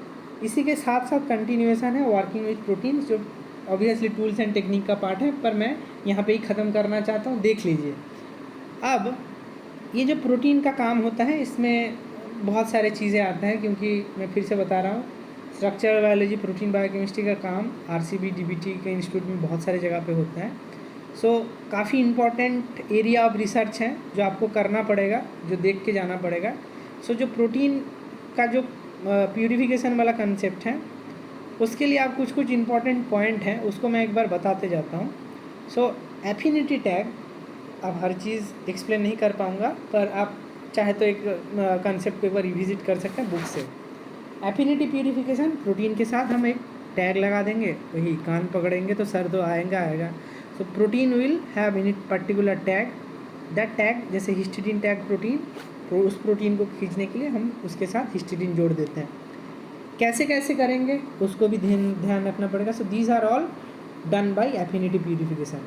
इसी के साथ साथ कंटिन्यूएशन है वर्किंग विथ प्रोटीन्स, जो ऑब्वियसली टूल्स एंड टेक्निक का पार्ट है, पर मैं यहाँ पे ही ख़त्म करना चाहता हूँ, देख लीजिए। अब ये जो प्रोटीन का काम होता है इसमें बहुत सारे चीज़ें आते हैं, क्योंकि मैं फिर से बता रहा हूँ स्ट्रक्चरल बायोलॉजी, प्रोटीन बायोकेमिस्ट्री का काम RCB DBT के इंस्टीट्यूट में बहुत सारे जगह पे होता है। सो काफ़ी इम्पॉर्टेंट एरिया ऑफ रिसर्च है जो आपको करना पड़ेगा, जो देख के जाना पड़ेगा। सो जो प्रोटीन का जो प्यूरिफिकेशन वाला कंसेप्ट है उसके लिए आप कुछ इम्पॉर्टेंट पॉइंट हैं उसको मैं एक बार बताते जाता हूँ। सो एफिनिटी टैग, अब हर चीज़ एक्सप्लेन नहीं कर पाऊँगा, पर आप चाहे तो एक कंसेप्ट को एक बार रिविजिट कर सकते हैं बुक से। एफिनिटी प्यूरिफिकेशन, प्रोटीन के साथ हम एक टैग लगा देंगे, वही कान पकड़ेंगे तो सर तो आएगा। So protein will have in it particular tag. That tag, जैसे हिस्टिडीन टैग प्रोटीन, उस प्रोटीन को खींचने के लिए हम उसके साथ हिस्टिडीन जोड़ देते हैं। कैसे कैसे करेंगे उसको भी ध्यान रखना पड़ेगा। So these are all done by affinity purification.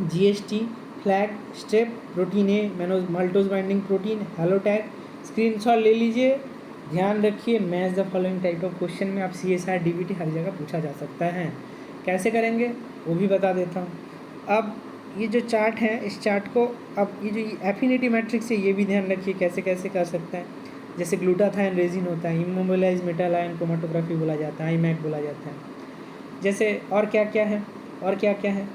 GST, flag, step, protein A, maltose binding protein, halo tag, screenshot ले लीजिए। ध्यान रखिए match the following type of question में आप CSR DBT हर जगह पूछा जा सकता है। कैसे करेंगे वो भी बता देता हूँ। अब ये जो चार्ट है, इस चार्ट को, अब ये जो एफिनिटी मैट्रिक्स है ये भी ध्यान रखिए कैसे कैसे कर सकते हैं। जैसे ग्लूटाथाइन रेजिन होता है, इमोबिलाइज मेटल आयन क्रोमैटोग्राफी बोला जाता है, IMAC बोला जाता है। जैसे और क्या क्या है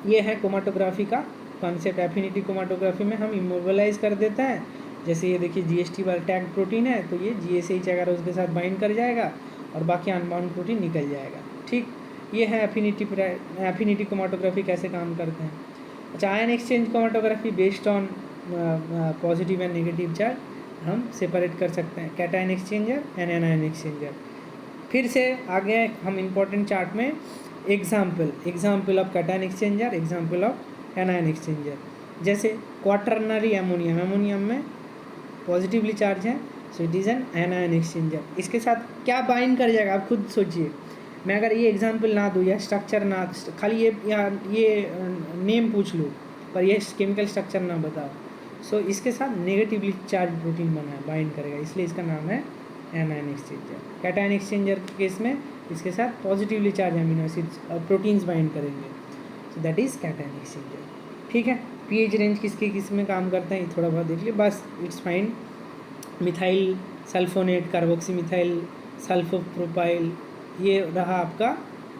ये है क्रोमैटोग्राफी का कॉन्सेप्ट। एफिनिटी क्रोमैटोग्राफी में हम इमोबिलाइज कर देते हैं। जैसे ये देखिए GST वाला टैग प्रोटीन है तो ये GSH अगर उसके साथ बाइंड कर जाएगा और बाकी अनबाउंड प्रोटीन निकल जाएगा। ठीक, ये है एफिनिटी क्रोमैटोग्राफी कैसे काम करते हैं। अच्छा, ion exchange chromatography based on positive and negative charge हम सेपरेट कर सकते हैं, cation exchanger and anion exchanger. फिर से आगे हम इम्पोर्टेंट चार्ट में example of cation exchanger, example of anion exchanger. जैसे क्वाटरनरी एमोनियम में पॉजिटिवली चार्ज है, so it is an anion exchanger. इसके साथ क्या बाइंड कर जाएगा आप खुद सोचिए। मैं अगर ये एग्जाम्पल ना दूँ या स्ट्रक्चर ना, खाली ये नेम पूछ लूँ पर ये केमिकल स्ट्रक्चर ना बताओ, सो इसके साथ नेगेटिवली चार्ज प्रोटीन बना है, बाइंड करेगा, इसलिए इसका नाम है एनायन एक्सचेंजर। कैटायन एक्सचेंजर के केस में इसके साथ positively charge amino acids proteins bind करेंगे, so that is cation exchanger. ठीक है, pH रेंज किस में काम करते हैं ये थोड़ा बहुत देख लिया, बस it's fine. Methyl sulfonate, carboxy methyl sulfopropyl, ये रहा आपका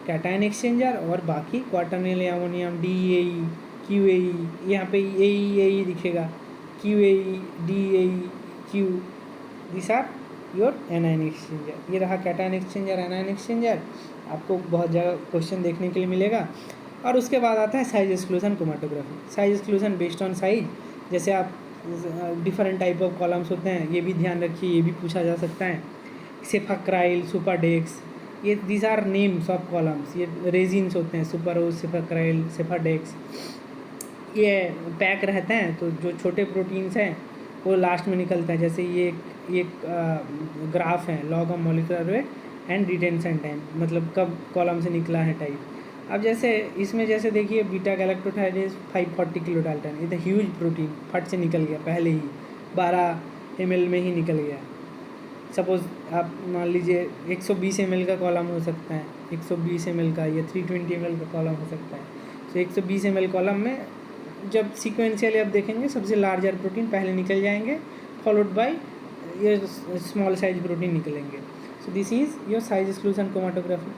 कैटायन एक्सचेंजर। और बाकी क्वाटरनरी अमोनियम, DEAE, QAE, यहाँ पे AE दिखेगा, QAE, DAE, Q, this are your anion exchanger. ये रहा कैटायन एक्सचेंजर, एनायन एक्सचेंजर, आपको बहुत जगह क्वेश्चन देखने के लिए मिलेगा। और उसके बाद आता है size exclusion chromatography. Size exclusion based on size, जैसे आप डिफरेंट टाइप ऑफ कॉलम्स होते हैं, ये भी ध्यान रखिए, ये भी पूछा जा सकता है। सेफाक्राइल, सुपरडेक्स, ये these are names of columns. ये रेजिन्स होते हैं, सुपरोज, सेफाक्राइल, सेफाडेक्स, ये पैक रहते हैं। तो जो छोटे प्रोटीन्स हैं वो लास्ट में निकलते हैं। जैसे ये ग्राफ है, log of molecular weight and detention time, मतलब कब कॉलम से निकला है टाइप। अब जैसे इसमें जैसे देखिए बीटा गैलेक्टोटाइडेज 540 किलो डाल्टन, ये तो ह्यूज प्रोटीन फट से निकल गया, पहले ही 12 ml में ही निकल गया। सपोज़ आप मान लीजिए 120 ml का कॉलम हो सकता है, 120 ml का या 320 ml का कॉलम हो सकता है। तो 120 ml कॉलम में जब सीक्वेंशियली आप देखेंगे सबसे लार्जर प्रोटीन पहले निकल जाएंगे, फॉलोड बाय ये स्मॉल साइज प्रोटीन निकलेंगे। सो this is your size exclusion chromatography.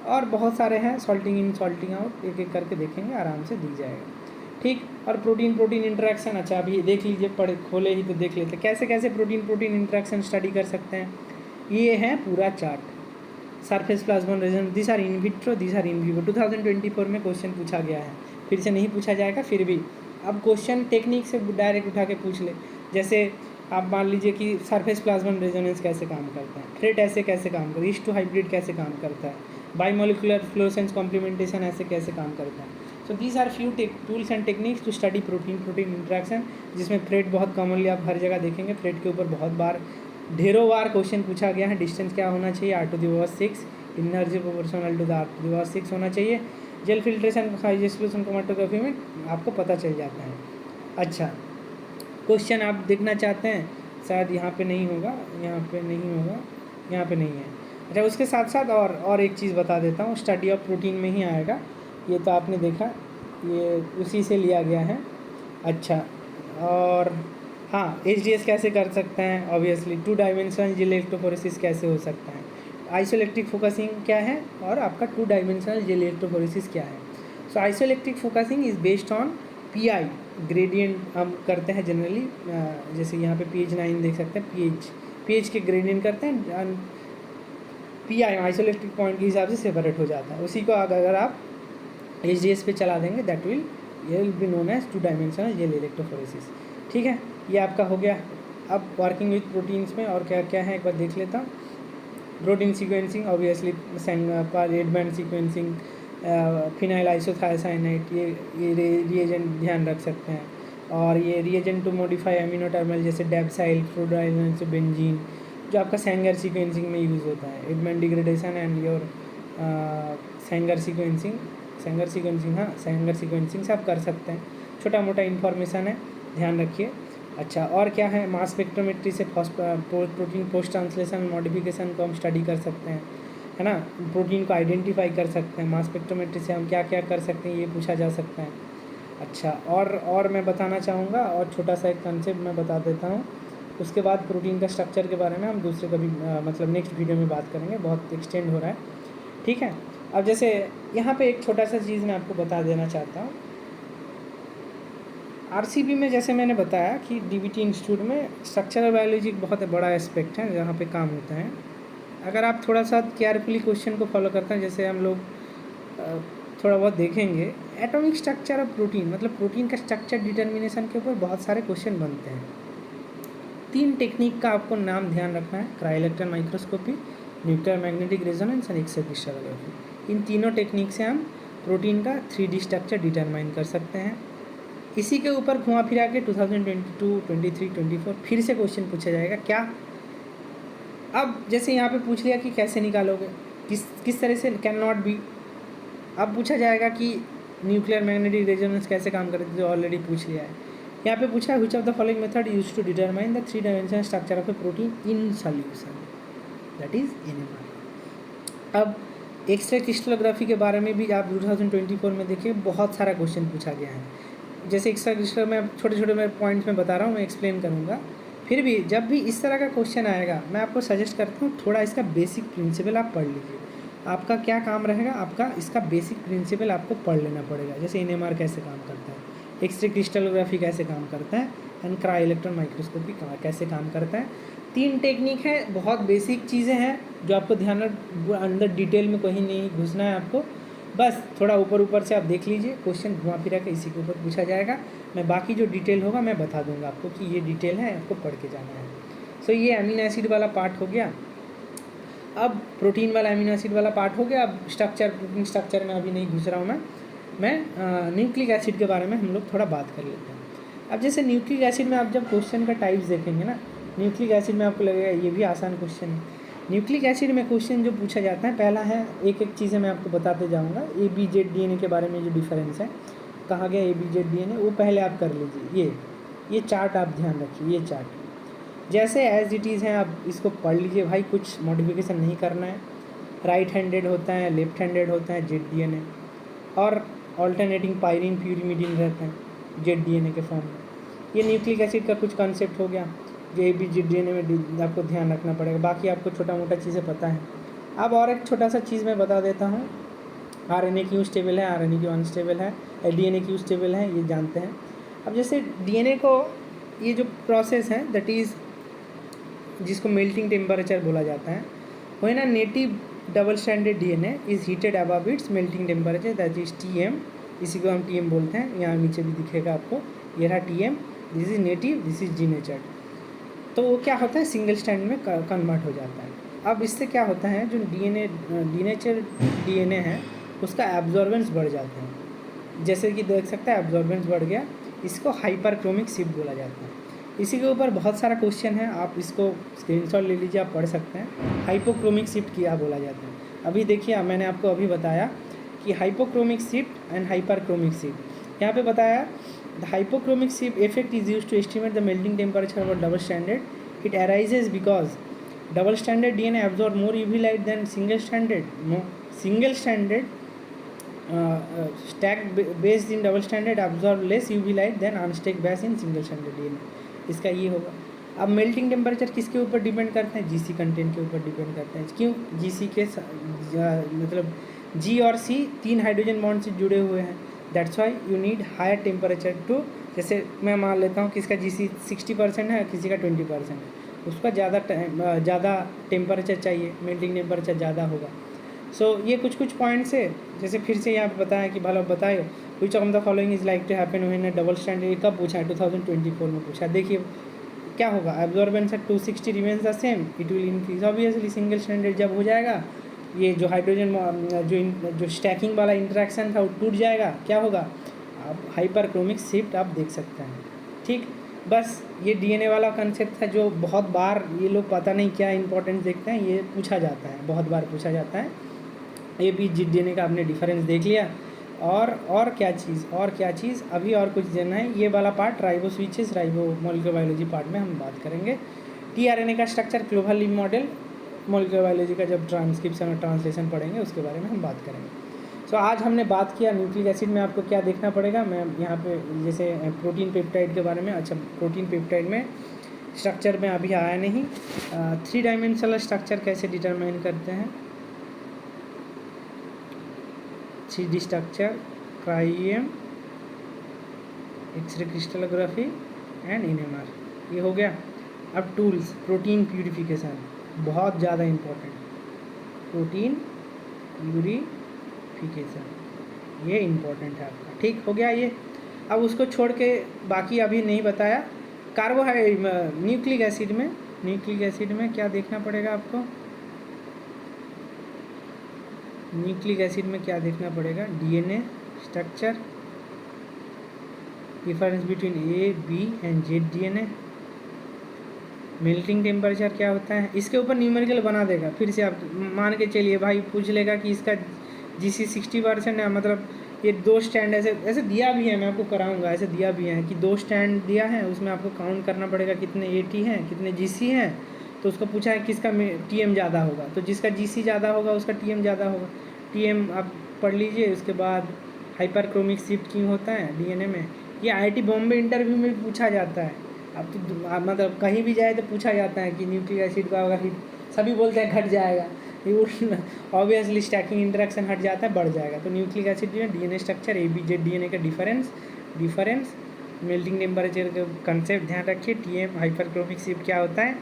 और बहुत सारे हैं, सॉल्टिंग इन सॉल्टिंग आउट, एक एक करके देखेंगे, आराम से दिख जाएगा, ठीक। और प्रोटीन प्रोटीन इंटरेक्शन, अच्छा अभी देख लीजिए, पढ़े खोले ही तो देख लेते कैसे कैसे प्रोटीन प्रोटीन इंटरेक्शन स्टडी कर सकते हैं। ये है पूरा chart. Surface plasmon resonance, this are in vitro, this are in vivo. 2024 में क्वेश्चन पूछा गया है, फिर से नहीं पूछा जाएगा फिर भी। अब क्वेश्चन टेक्निक से डायरेक्ट उठा के पूछ ले। जैसे आप मान लीजिए कि सरफेस प्लाज्मोन रेजोनेंस कैसे काम करता है, थ्रेट ऐसे कैसे काम करता है, ईस्ट टू हाइब्रिड कैसे काम करता है, बायोमोलिकुलर फ्लोरेसेंस कॉम्प्लीमेंटेशन ऐसे कैसे काम करता है। So these are few tools and techniques to study protein protein interaction, जिसमें थ्रेड बहुत कॉमनली आप हर जगह देखेंगे। थ्रेड के ऊपर बहुत बार, ढेरों बार क्वेश्चन पूछा गया है। डिस्टेंस क्या होना चाहिए, r⁻⁶, energy proportional to the r⁻⁶ होना चाहिए। Gel filtration size exclusion chromatography में आपको पता चल जाता है। अच्छा, क्वेश्चन आप देखना चाहते हैं, शायद यहाँ पे नहीं होगा, यहाँ पे नहीं होगा, यहाँ पे नहीं है। अच्छा, उसके साथ साथ और एक चीज़ बता देता हूँ, स्टडी ऑफ प्रोटीन में ही आएगा। ये तो आपने देखा, ये उसी से लिया गया है। अच्छा, और हाँ, HDS कैसे कर सकते हैं, ऑब्वियसली 2 डायमेंशनल जेल इलेक्ट्रोफोरेसिस कैसे हो सकता है, आइसोइलेक्ट्रिक फोकसिंग क्या है, और आपका 2 डायमेंशनल जेल इलेक्ट्रोफोरेसिस क्या है। So isoelectric focusing is based on PI gradient हम करते हैं जनरली। जैसे यहाँ पे pH 9 देख सकते हैं, pH के ग्रेडियंट करते हैं, PI आइसोइलेक्ट्रिक पॉइंट के हिसाब से सेपरेट हो जाता है। उसी को अगर आप HDS पे चला देंगे, that will be known as 2 dimensional gel electrophoresis, ठीक है। ये आपका हो गया। अब वर्किंग विथ प्रोटीन्स में और क्या क्या है एक बार देख लेता हूँ। Protein sequencing, obviously red band sequencing, phenyl isothiocyanate, ये रिएजेंट ध्यान रख सकते हैं। और ये reagent to modify amino terminal, जैसे डेप्साइल, फ्लोराइल, बेंजीन, जो आपका सैंगर सीक्वेंसिंग में यूज़ होता है। Adamant degradation and your Sanger sequencing, हाँ, सैंगर सीक्वेंसिंग से आप कर सकते हैं। छोटा मोटा इन्फॉर्मेशन है, ध्यान रखिए। अच्छा, और क्या है, मास स्पेक्ट्रोमेट्री से प्रोटीन पोस्ट ट्रांसलेशन मॉडिफिकेशन को हम स्टडी कर सकते हैं, है ना। प्रोटीन को आइडेंटिफाई कर सकते हैं। मास स्पेक्ट्रोमेट्री से हम क्या क्या कर सकते हैं, ये पूछा जा सकता है। अच्छा, और मैं बताना चाहूँगा, और छोटा सा एक कंसेप्ट मैं बता देता हूँ। उसके बाद प्रोटीन का स्ट्रक्चर के बारे में हम दूसरे कभी मतलब नेक्स्ट वीडियो में बात करेंगे, बहुत एक्सटेंड हो रहा है, ठीक है। अब जैसे यहाँ पे एक छोटा सा चीज़ मैं आपको बता देना चाहता हूँ। RCB में जैसे मैंने बताया कि DBT इंस्टीट्यूट में स्ट्रक्चरल बायोलॉजी एक बहुत बड़ा एस्पेक्ट है जहाँ पे काम होता है। अगर आप थोड़ा सा केयरफुली क्वेश्चन को फॉलो करते हैं, जैसे हम लोग थोड़ा बहुत देखेंगे, एटॉमिक स्ट्रक्चर ऑफ प्रोटीन, मतलब प्रोटीन का स्ट्रक्चर डिटर्मिनेशन के ऊपर बहुत सारे क्वेश्चन बनते हैं। 3 टेक्निक का आपको नाम ध्यान रखना है, cryoelectron microscopy, nuclear magnetic resonance and X ray crystallography. इन तीनों टेक्निक से हम प्रोटीन का 3D स्ट्रक्चर डिटरमाइन कर सकते हैं। इसी के ऊपर घुमा फिरा के 2022, 23, 24 फिर से क्वेश्चन पूछा जाएगा। क्या, अब जैसे यहाँ पे पूछ लिया कि कैसे निकालोगे, किस तरह से, कैन नॉट बी। अब पूछा जाएगा कि न्यूक्लियर मैग्नेटिक रेजोनेंस कैसे काम करती है, जो ऑलरेडी पूछ लिया है। यहाँ पे पूछा है, which of the following method used to determine the 3 dimensional structure of a protein in solution, that is NMR। अब एक्स-रे क्रिस्टलोग्राफी के बारे में भी आप 2024 में देखिए, बहुत सारा क्वेश्चन पूछा गया है। जैसे एक्स्ट्रा क्रिस्टल में छोटे छोटे मैं पॉइंट्स में बता रहा हूँ, मैं एक्सप्लेन करूँगा। फिर भी जब भी इस तरह का क्वेश्चन आएगा, मैं आपको सजेस्ट करता हूँ थोड़ा इसका बेसिक प्रिंसिपल आप पढ़ लीजिए। आपका क्या काम रहेगा, आपका इसका बेसिक प्रिंसिपल आपको पढ़ लेना पड़ेगा। जैसे NMR कैसे काम करता है, एक्स-रे क्रिस्टलोग्राफी कैसे काम करता है, एंड क्रायोइलेक्ट्रॉन माइक्रोस्कोपी कैसे काम करता है। 3 टेक्निक है, बहुत बेसिक चीज़ें हैं जो आपको ध्यान अंदर डिटेल में कहीं नहीं घुसना है आपको। बस थोड़ा ऊपर ऊपर से आप देख लीजिए, क्वेश्चन घुमा फिरा के इसी के ऊपर पूछा जाएगा। मैं बाकी जो डिटेल होगा मैं बता दूंगा आपको कि ये डिटेल है, आपको पढ़ के जाना है। सो ये अमीनो एसिड वाला पार्ट हो गया। अब प्रोटीन वाला अमीनो एसिड वाला पार्ट हो गया। अब स्ट्रक्चर, प्रोटीन स्ट्रक्चर में अभी नहीं घुस रहा हूँ मैं न्यूक्लिक एसिड के बारे में हम लोग थोड़ा बात कर लेते हैं। अब जैसे न्यूक्लिक एसिड में आप जब क्वेश्चन का टाइप्स देखेंगे ना, न्यूक्लिक एसिड में आपको लगेगा ये भी आसान क्वेश्चन है। न्यूक्लिक एसिड में क्वेश्चन जो पूछा जाता है, पहला है, एक एक चीज़ें मैं आपको बताते जाऊँगा। ABZ DNA के बारे में जो डिफरेंस है, कहा गया ABZ DNA, वो पहले आप कर लीजिए। ये चार्ट आप ध्यान रखिए, ये चार्ट जैसे एज इट इज़ है, आप इसको पढ़ लीजिए भाई, कुछ मॉडिफिकेशन नहीं करना है। राइट हैंडेड होता है, लेफ्ट हैंडेड होता है ZDNA, और ऑल्टरनेटिंग पायरीन प्यूरिमिडीन रहते हैं ZDNA के फॉर्म में। ये न्यूक्लिक एसिड का कुछ कॉन्सेप्ट हो गया जो ABZ DNA में आपको ध्यान रखना पड़ेगा। बाकी आपको छोटा मोटा चीज़ें पता है। अब और एक छोटा सा चीज़ मैं बता देता हूँ। RNA क्यों स्टेबल है, RNA क्यों अनस्टेबल है, DNA क्यों स्टेबल है, ये जानते हैं। अब जैसे DNA को, ये जो प्रोसेस है दैट इज़, जिसको मेल्टिंग टेम्परेचर बोला जाता है, वही ना, native double standard DNA is heated above it's melting temperature that is TM। इसी को हम TM बोलते हैं। यहाँ नीचे भी दिखेगा आपको, ये रहा TM, this is native, this is denatured. तो वो क्या होता है, सिंगल स्टैंड में कन्वर्ट हो जाता है। अब इससे क्या होता है, जो डीनेचर्ड DNA है उसका एब्जॉर्बेंस बढ़ जाता है। जैसे कि देख सकते हैं एब्जॉर्बेंस बढ़ गया, इसको हाइपरक्रोमिक शिफ्ट बोला जाता है। इसी के ऊपर बहुत सारा क्वेश्चन है, आप इसको स्क्रीनशॉट ले लीजिए, आप पढ़ सकते हैं। हाइपोक्रोमिक शिफ्ट क्या बोला जाता है, अभी देखिए, मैंने आपको अभी बताया कि hypochromic shift and hyperchromic shift. यहाँ पे बताया the hypochromic shift effect is used to estimate the melting temperature of double standard. It arises because double standard DNA absorb more UV light than single standard. No, single standard stacked based in double standard absorb less UV light than unstacked base in single standard DNA. इसका ये होगा। अब melting temperature किसके ऊपर depend करते हैं, GC content के ऊपर डिपेंड करते हैं। क्यों, GC के मतलब G और C 3 हाइड्रोजन बॉन्ड से जुड़े हुए हैं, that's why you need higher temperature to, जैसे मैं मान लेता हूँ किसका GC 60% है, किसी का 20% है, उसका ज़्यादा टेम्परेचर चाहिए, मेल्टिंग टेम्परेचर ज़्यादा होगा। सो ये कुछ पॉइंट्स है। जैसे फिर से यहाँ पे बताया कि भला बताए which of the following is like to happen when double standard, कब पूछा है, 2024 में पूछा। देखिए क्या होगा, absorbance at 260 remains the same, it will increase obviously. Single standard जब हो जाएगा, ये जो हाइड्रोजन जो स्टैकिंग वाला इंटरेक्शन था वो टूट जाएगा, क्या होगा, आप हाइपरक्रोमिक शिफ्ट आप देख सकते हैं। ठीक, बस ये DNA वाला कंसेप्ट था जो बहुत बार ये लोग पता नहीं क्या इंपॉर्टेंस देखते हैं, ये पूछा जाता है, बहुत बार पूछा जाता है। ABZ DNA का आपने डिफरेंस देख लिया। और क्या चीज़ अभी और कुछ देना है, ये वाला part ribo switches, ribo molecular biology part में हम बात करेंगे। tRNA का structure, clover leaf model, molecular biology का जब ट्रांसक्रिप्शन और ट्रांसलेशन पढ़ेंगे उसके बारे में हम बात करेंगे। सो आज हमने बात किया न्यूक्लिक एसिड में आपको क्या देखना पड़ेगा। मैं यहाँ पे जैसे प्रोटीन पेप्टाइड के बारे में, अच्छा प्रोटीन पेप्टाइड में स्ट्रक्चर में अभी आया नहीं। 3 डायमेंशनल स्ट्रक्चर कैसे डिटरमाइन करते हैं, 3D structure, cryo EM, X ray crystallography and NMR, ये हो गया। अब टूल्स, प्रोटीन प्यूरिफिकेशन बहुत ज़्यादा इम्पोर्टेंट, प्रोटीन प्यूरिफिकेशन ये इम्पोर्टेंट है आपका, ठीक हो गया ये। अब उसको छोड़ के बाकी अभी नहीं बताया। न्यूक्लिक एसिड में क्या देखना पड़ेगा आपको, न्यूक्लिक एसिड में क्या देखना पड़ेगा, DNA structure, difference between A, B and ZDNA, melting temperature क्या होता है, इसके ऊपर न्यूमेरिकल बना देगा। फिर से आप मान के चलिए भाई, पूछ लेगा कि इसका GC 60% है, मतलब ये 2 स्टैंड ऐसे दिया भी है, मैं आपको कराऊंगा, ऐसे दिया भी है कि 2 स्टैंड दिया है, उसमें आपको काउंट करना पड़ेगा कितने AT हैं, कितने GC हैं। तो उसको पूछा है किसका TM ज़्यादा होगा, तो जिसका GC ज़्यादा होगा उसका TM ज़्यादा होगा। TM आप पढ़ लीजिए। उसके बाद हाइपरक्रोमिक शिफ्ट क्यों होता है DNA में, ये IIT बॉम्बे इंटरव्यू में भी पूछा जाता है। अब तो मतलब कहीं भी जाए तो पूछा जाता है कि न्यूक्लिक एसिड का अगर सभी बोलते हैं घट जाएगा, ऑब्वियसली स्टैकिंग इंटरेक्शन हट जाता है, बढ़ जाएगा। तो न्यूक्लिक एसिड में DNA स्ट्रक्चर, ABZ DNA का डिफरेंस, मेल्टिंग टेम्परेचर का कंसेप्ट ध्यान रखिए, TM हाइपरक्रोमिक शिफ्ट क्या होता है,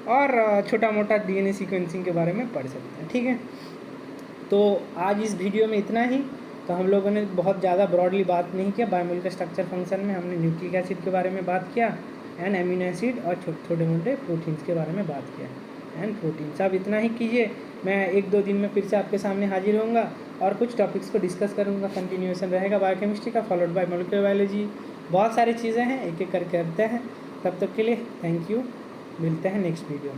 और छोटा मोटा DNA सीक्वेंसिंग के बारे में पढ़ सकते हैं, ठीक है। तो आज इस वीडियो में इतना ही। तो हम लोगों ने बहुत ज़्यादा ब्रॉडली बात नहीं किया। बायोमोलिकुलर स्ट्रक्चर फंक्शन में हमने न्यूक्लिक एसिड के बारे में बात किया एंड अमीनो एसिड और छोटे मोटे प्रोटीन्स के बारे में बात किया एंड प्रोटीन्स। अब इतना ही कीजिए, मैं 1-2 दिन में फिर से आपके सामने हाजिर होऊंगा और कुछ टॉपिक्स को डिस्कस करूंगा। कंटिन्यूएशन रहेगा बायोकेमिस्ट्री का, फॉलोड बाय मॉलिक्यूलर बायोलॉजी। बहुत सारी चीज़ें हैं, एक एक करके करते हैं। तब तक के लिए थैंक यू, मिलते हैं नेक्स्ट वीडियो में।